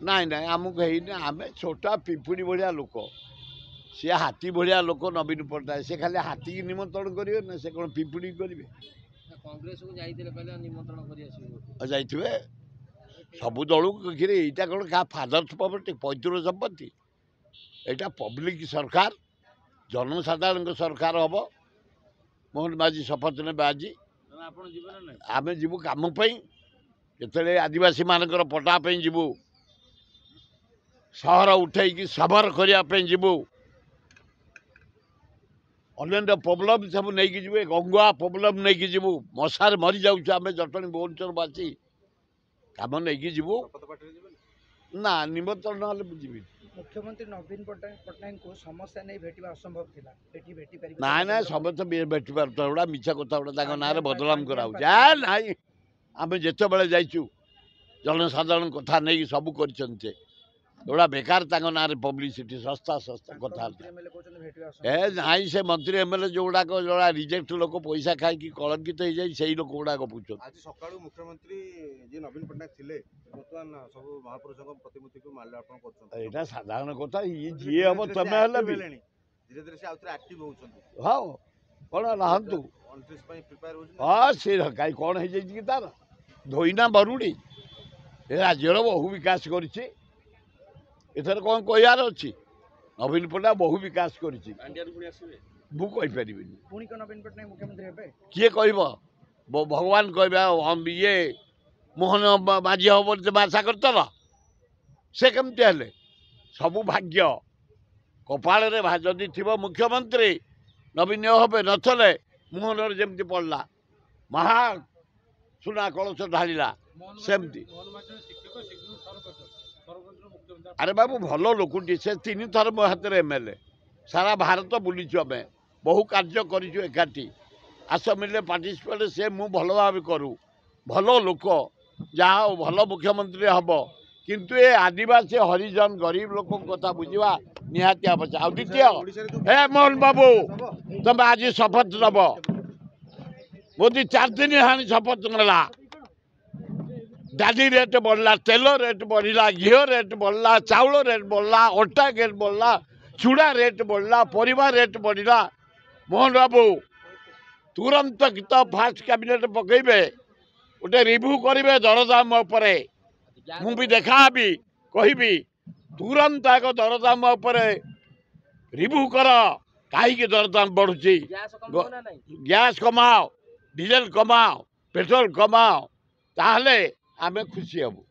ନାଇଁ ନାଇଁ ଆମକୁ ହେଇନି ଆମେ ଛୋଟା ପିମ୍ପୁଡ଼ି ଭଳିଆ ଲୋକ ସିଏ ହାତୀ ଭଳିଆ ଲୋକ ନବୀନ ପଟ୍ଟନାୟକ ସେ ଖାଲି ହାତୀକି ନିମନ୍ତ୍ରଣ କରିବେ ନା ସେ କ'ଣ ପିମ୍ପୁଡ଼ି କରିବେ କଂଗ୍ରେସକୁ ଯାଇଥିଲେ କହିଲେ ନିମନ୍ତ୍ରଣ କରି ଆସିବେ ଯାଇଥିବେ ସବୁ ଦଳକୁ କିରେ ଏଇଟା କ'ଣ କାହା ଫାଦର୍ସ ପ୍ରପର୍ଟି ପୈତୃକ ସମ୍ପତ୍ତି ଏଇଟା ପବ୍ଲିକ ସରକାର ଜନସାଧାରଣଙ୍କ ସରକାର ହବ ମୋହନ ମାଝୀ ଶପଥ ନେବେ ଆଜି ଆପଣ ଯିବେ ନା ନାଇଁ ଆମେ ଯିବୁ କାମ ପାଇଁ ଯେତେବେଳେ ଆଦିବାସୀମାନଙ୍କର ପଟା ପାଇଁ ଯିବୁ ସହର ଉଠେଇକି ସବର କରିବା ପାଇଁ ଯିବୁ ଅନ୍ୟାନ୍ୟ ପ୍ରୋବ୍ଲେମ୍ ସବୁ ନେଇକି ଯିବୁ ଗଙ୍ଗୁଆ ପ୍ରୋବ୍ଲେମ୍ ନେଇକି ଯିବୁ ମଶାରେ ମରିଯାଉଛୁ ଆମେ ଜଟଣୀ ଭୁବନେଶ୍ୱରବାସୀ କାମ ନେଇକି ଯିବୁ ନା ନିମନ୍ତ୍ରଣ ନହେଲେ ମୁଁ ଯିବିନି मुख्यमंत्री नवीन पट्टनायक को समस्या नहीं भेटा असंभव थिला भेटी भेटी पारि ନାଇଁ ନାଇଁ ସମସ୍ତେ ଭେଟି ପାରୁଥିବା ଗୁଡ଼ା ମିଛ କଥା ଗୁଡ଼ା ତାଙ୍କ ନାଁରେ ବଦନାମ କରାହେଉଛି ନାଇଁ ଆମେ ଯେତେବେଳେ ଯାଇଛୁ ଜନସାଧାରଣ କଥା ନେଇକି ସବୁ କରିଛନ୍ତି ଏଗୁଡ଼ା ବେକାର ତାଙ୍କ ନାଁରେ ପବ୍ଲିସିଟି ଶସ୍ତା କଥା ଏ ନାଇଁ ସେ ମନ୍ତ୍ରୀ ଏମଏଲଏ ଯୋଉଗୁଡ଼ାକ ଯୋଉଟା ରିଜେକ୍ଟ ଲୋକ ପଇସା ଖାଇକି କଳଙ୍କିତ ହେଇଯାଇ ସେଇ ଲୋକ ଗୁଡ଼ାକ ବୁଝୁଛନ୍ତି ଆଜି ସକାଳୁ ମୁଖ୍ୟମନ୍ତ୍ରୀ ଯିଏ ନବୀନ ପଟ୍ଟନାୟକ ଥିଲେ ବର୍ତ୍ତମାନ ସବୁ ମହାପୁରୁଷଙ୍କ ପ୍ରତିମୂର୍ତ୍ତିକୁ ମାଲ୍ୟାର୍ପଣ କରୁଛନ୍ତି ଏଇଟା ସାଧାରଣ କଥା ଇଏ ଯିଏ ହବ ତମେ ହେଲେ ବି ଧୀରେ ଧୀରେ ସେ ଆଉଥରେ ଆକ୍ଟିଭ ହଉଛନ୍ତି ହଁ କ'ଣ ନାହାନ୍ତୁ 29 ପାଇଁ ପ୍ରିପେୟାର ହଉଛନ୍ତି ହଁ ସେ କାହିଁ କ'ଣ ହେଇଯାଇଛି କି ତାର ଧୋଇନା ବରୁଡ଼ି ଏ ରାଜ୍ୟର ବହୁ ବିକାଶ କରିଛି ଏଥର କ'ଣ କହିବାର ଅଛି ନବୀନ ପଟ୍ଟନାୟକ ବହୁ ବିକାଶ କରିଛି ମୁଁ କହିପାରିବିନି पुणी को नवीन पट्टनायक मुख्यमंत्री हेबे କିଏ କହିବ ଭଗବାନ କହିବା ଇଏ ମୋହନ ମାଝୀ ହବ ବୋଲି ତୁମେ ଆଶା କରିଥିଲ ସେ କେମିତି ହେଲେ ସବୁ ଭାଗ୍ୟ କପାଳରେ ଯଦି ଥିବ ମୁଖ୍ୟମନ୍ତ୍ରୀ ନବୀନ ହେବେ ନଥିଲେ ମୋହନର ଯେମିତି ପଡ଼ିଲା ମହା ସୁନା କଳସ ଢାଳିଲା ସେମିତି ଆରେ ବାବୁ ଭଲ ଲୋକଟି ସେ 3 ଥର ମୋ ହାତରେ ଏମଏଲଏ ସାରା ଭାରତ ବୁଲିଛୁ ଆମେ ବହୁ କାର୍ଯ୍ୟ କରିଛୁ ଏକାଠି ଆସ ମିଳିଲେ ପାର୍ଟିସିପେଟ୍ ସେ ମୁଁ ଭଲ ଭାବେ କରୁ ଭଲ ଲୋକ ଯାହା ହଉ ଭଲ ମୁଖ୍ୟମନ୍ତ୍ରୀ ହେବ କିନ୍ତୁ ଏ ଆଦିବାସୀ ହରିଜନ ଗରିବ ଲୋକଙ୍କ କଥା ବୁଝିବା ନିହାତି ଆବଶ୍ୟକ ଆଉ ଦ୍ୱିତୀୟ ହେ ମୋହନ ବାବୁ ତମେ ଆଜି ଶପଥ ନେବ ମୋଦି 4 ଦିନ ହେଲାଣି ଶପଥ ନେଲା डाली रेट बढ़ला तेल रेट बढ़ला घी रेट बढ़ला चाउल रेट बढ़ला अटा रेट बढ़ला चूड़ा रेट बढ़ला परिवा रेट बढ़ला मोहन बाबू तुरंत तो फास्ट कैबिनेट पकईबे गोटे रिव्यू करेंगे दरदाम उपरे मु भी देखा भी कहि तुरंत आग दरदाम उपरे रिव्यू कर कहीं दरदाम बढ़ुची गैस कमाओ डीजेल कमाओ पेट्रोल कमाओ ताहले आमे खुशी हबू।